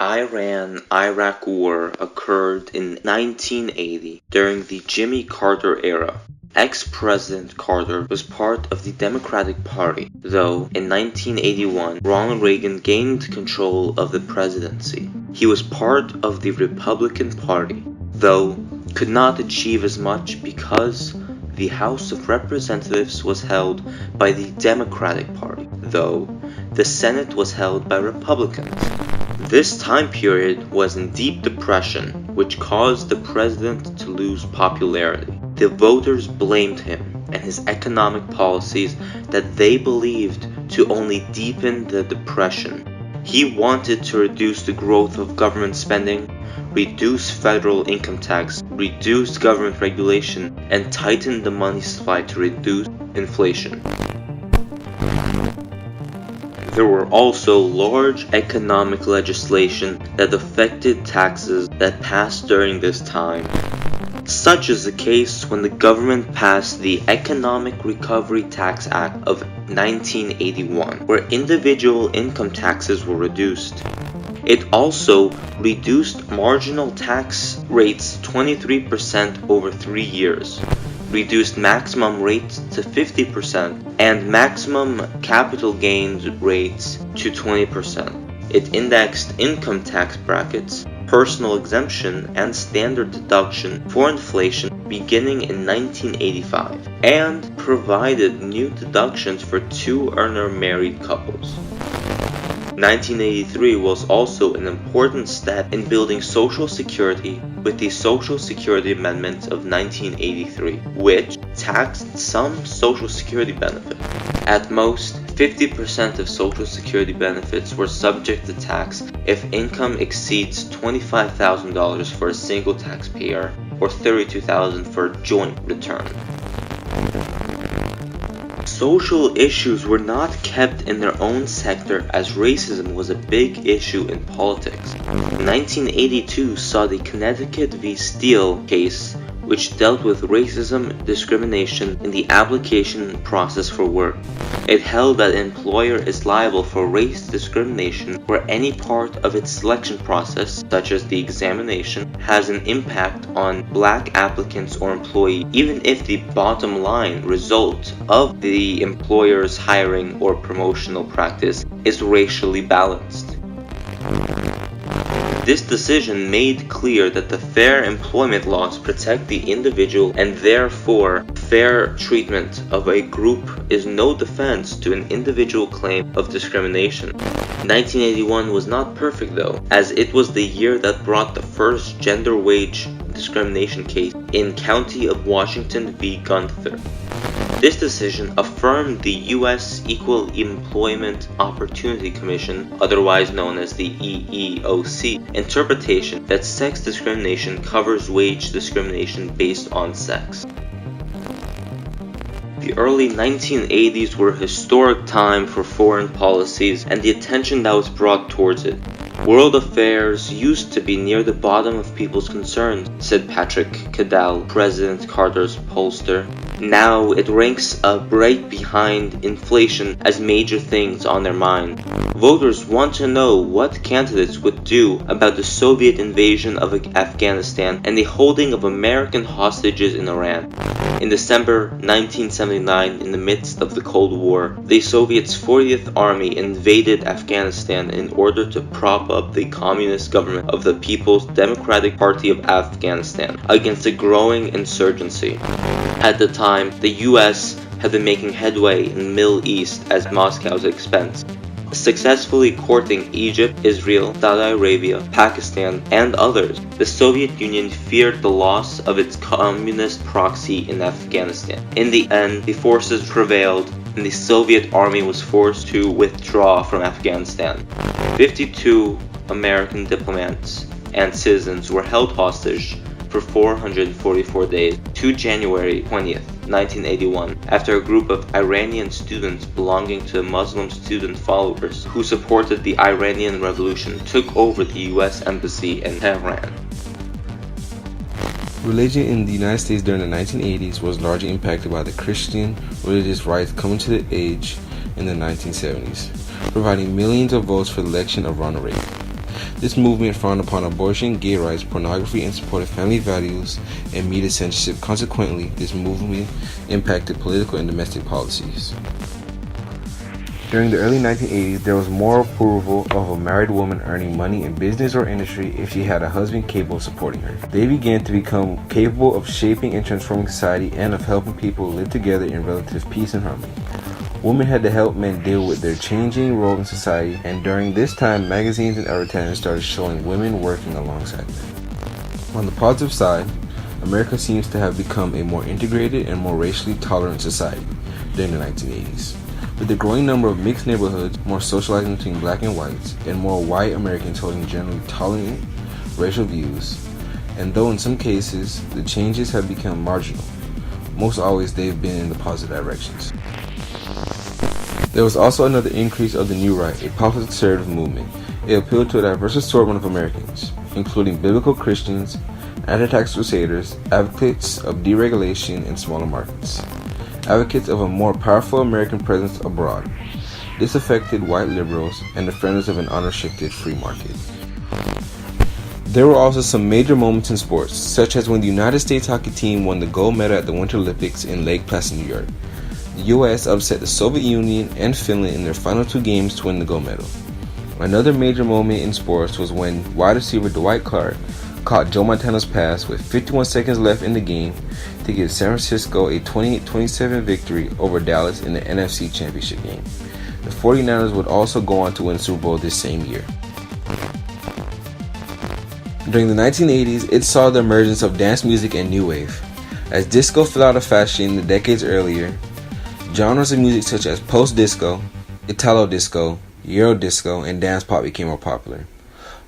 Iran-Iraq War occurred in 1980 during the Jimmy Carter era. Ex-President Carter was part of the Democratic Party, though in 1981 Ronald Reagan gained control of the presidency. He was part of the Republican Party, though could not achieve as much because the House of Representatives was held by the Democratic Party, though the Senate was held by Republicans. This time period was in deep depression, which caused the president to lose popularity. The voters blamed him and his economic policies that they believed to only deepen the depression. He wanted to reduce the growth of government spending, reduce federal income tax, reduce government regulation, and tighten the money supply to reduce inflation. There were also large economic legislation that affected taxes that passed during this time. Such is the case when the government passed the Economic Recovery Tax Act of 1981, where individual income taxes were reduced. It also reduced marginal tax rates 23% over 3 years, reduced maximum rates to 50%, and maximum capital gains rates to 20%. It indexed income tax brackets, personal exemption, and standard deduction for inflation beginning in 1985, and provided new deductions for two-earner married couples. 1983 was also an important step in building Social Security with the Social Security Amendment of 1983, which taxed some Social Security benefits. At most, 50% of Social Security benefits were subject to tax if income exceeds $25,000 for a single taxpayer or $32,000 for a joint return. Social issues were not kept in their own sector as racism was a big issue in politics. 1982 saw the Connecticut v. Steele case, which dealt with racism discrimination in the application process for work. It held that an employer is liable for race discrimination where any part of its selection process, such as the examination, has an impact on black applicants or employees, even if the bottom line result of the employer's hiring or promotional practice is racially balanced. This decision made clear that the fair employment laws protect the individual and therefore fair treatment of a group is no defense to an individual claim of discrimination. 1981 was not perfect though, as it was the year that brought the first gender wage discrimination case in County of Washington v. Gunther. This decision affirmed the U.S. Equal Employment Opportunity Commission, otherwise known as the EEOC, interpretation that sex discrimination covers wage discrimination based on sex. The early 1980s were a historic time for foreign policies and the attention that was brought towards it. World affairs used to be near the bottom of people's concerns, said Patrick Cadell, President Carter's pollster. Now it ranks right behind inflation as major things on their mind. Voters want to know what candidates would do about the Soviet invasion of Afghanistan and the holding of American hostages in Iran. In December 1979, in the midst of the Cold War, the Soviets' 40th Army invaded Afghanistan in order to prop up the communist government of the People's Democratic Party of Afghanistan against a growing insurgency. At the time, the US had been making headway in the Middle East at Moscow's expense, successfully courting Egypt, Israel, Saudi Arabia, Pakistan, and others. The Soviet Union feared the loss of its communist proxy in Afghanistan. In the end, the forces prevailed and the Soviet army was forced to withdraw from Afghanistan. 52 American diplomats and citizens were held hostage for 444 days to January 20th, 1981, after a group of Iranian students belonging to Muslim student followers who supported the Iranian Revolution took over the US Embassy in Tehran. Religion in the United States during the 1980s was largely impacted by the Christian religious right coming to the age in the 1970s, providing millions of votes for the election of Ronald Reagan. This movement frowned upon abortion, gay rights, pornography, and supported family values and media censorship. Consequently, this movement impacted political and domestic policies. During the early 1980s, there was more approval of a married woman earning money in business or industry if she had a husband capable of supporting her. They began to become capable of shaping and transforming society and of helping people live together in relative peace and harmony. Women had to help men deal with their changing role in society, and during this time, magazines and advertisements started showing women working alongside men. On the positive side, America seems to have become a more integrated and more racially tolerant society during the 1980s. With the growing number of mixed neighborhoods, more socializing between black and whites, and more white Americans holding generally tolerant racial views, and though in some cases the changes have become marginal, most always they've been in the positive directions. There was also another increase of the New Right, a powerful conservative movement. It appealed to a diverse assortment of Americans, including biblical Christians, anti-tax crusaders, advocates of deregulation in smaller markets, advocates of a more powerful American presence abroad, disaffected white liberals, and defenders of an unrestricted free market. There were also some major moments in sports, such as when the United States hockey team won the gold medal at the Winter Olympics in Lake Placid, New York. The U.S. upset the Soviet Union and Finland in their final two games to win the gold medal. Another major moment in sports was when wide receiver Dwight Clark caught Joe Montana's pass with 51 seconds left in the game to give San Francisco a 28-27 victory over Dallas in the NFC Championship game. The 49ers would also go on to win the Super Bowl this same year. During the 1980s, it saw the emergence of dance music and new wave. As disco fell out of fashion the decades earlier, genres of music such as post-disco, Italo-disco, Euro-disco, and dance pop became more popular.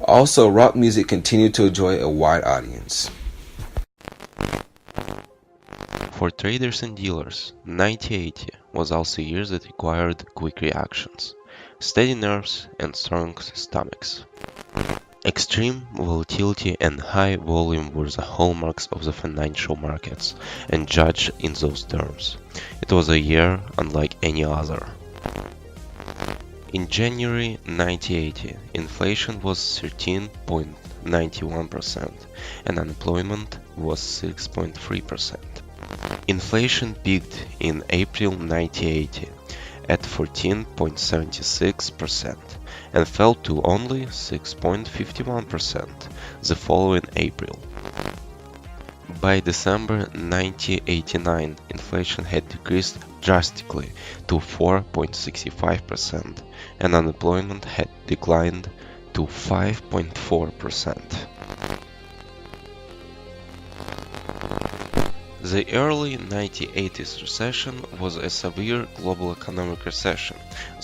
Also, rock music continued to enjoy a wide audience. For traders and dealers, 1980 was also a year that required quick reactions, steady nerves, and strong stomachs. Extreme volatility and high volume were the hallmarks of the financial markets, and judged in those terms, it was a year unlike any other. In January 1980, inflation was 13.91% and unemployment was 6.3%. Inflation peaked in April 1980 at 14.76% and fell to only 6.51% the following April. By December 1989, inflation had decreased drastically to 4.65% and unemployment had declined to 5.4%. The early 1980s recession was a severe global economic recession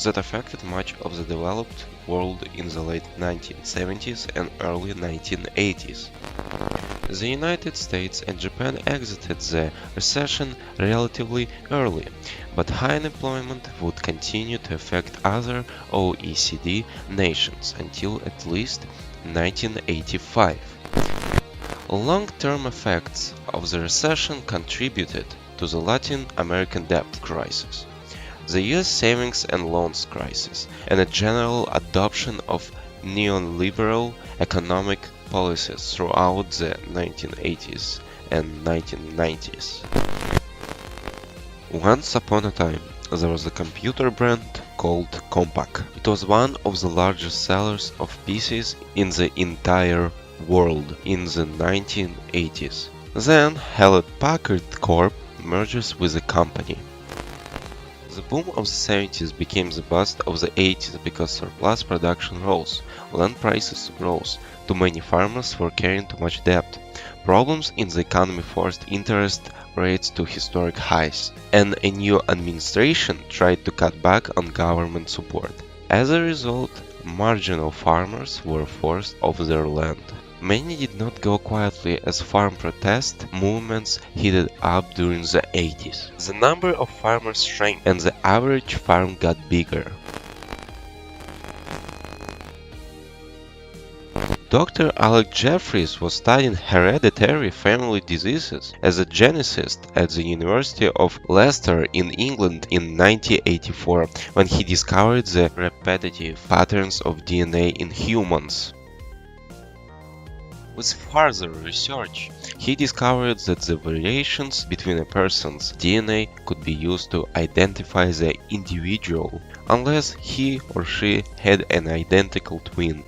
that affected much of the developed world in the late 1970s and early 1980s. The United States and Japan exited the recession relatively early, but high unemployment would continue to affect other OECD nations until at least 1985. Long-term effects of the recession contributed to the Latin American debt crisis, the US savings and loans crisis, and a general adoption of neoliberal economic policies throughout the 1980s and 1990s. Once upon a time, there was a computer brand called Compaq. It was one of the largest sellers of PCs in the entire world in the 1980s. Then Hewlett-Packard Corp merges with the company. The boom of the 70s became the bust of the 80s because surplus production rose, land prices rose, too many farmers were carrying too much debt, problems in the economy forced interest rates to historic highs, and a new administration tried to cut back on government support. As a result, marginal farmers were forced off their land. Many did not go quietly as farm protest movements heated up during the 80s. The number of farmers shrank and the average farm got bigger. Dr. Alec Jeffreys was studying hereditary family diseases as a geneticist at the University of Leicester in England in 1984 when he discovered the repetitive patterns of DNA in humans. With further research, he discovered that the variations between a person's DNA could be used to identify the individual, unless he or she had an identical twin.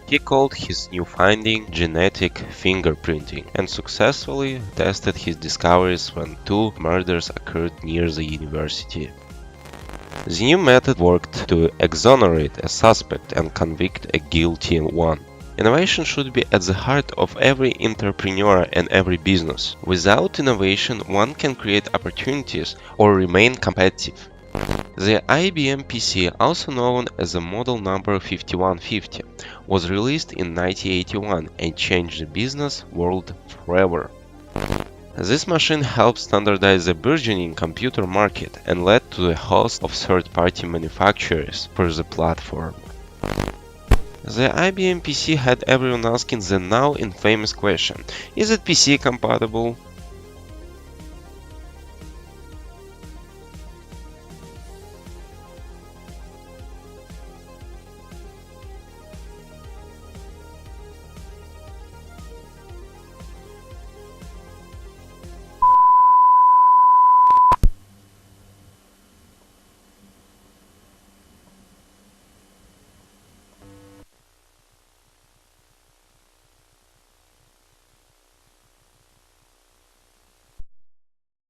He called his new finding genetic fingerprinting and successfully tested his discoveries when 2 murders occurred near the university. The new method worked to exonerate a suspect and convict a guilty one. Innovation should be at the heart of every entrepreneur and every business. Without innovation, one can create opportunities or remain competitive. The IBM PC, also known as the model number 5150, was released in 1981 and changed the business world forever. This machine helped standardize the burgeoning computer market and led to a host of third-party manufacturers for the platform. The IBM PC had everyone asking the now infamous question: is it PC compatible?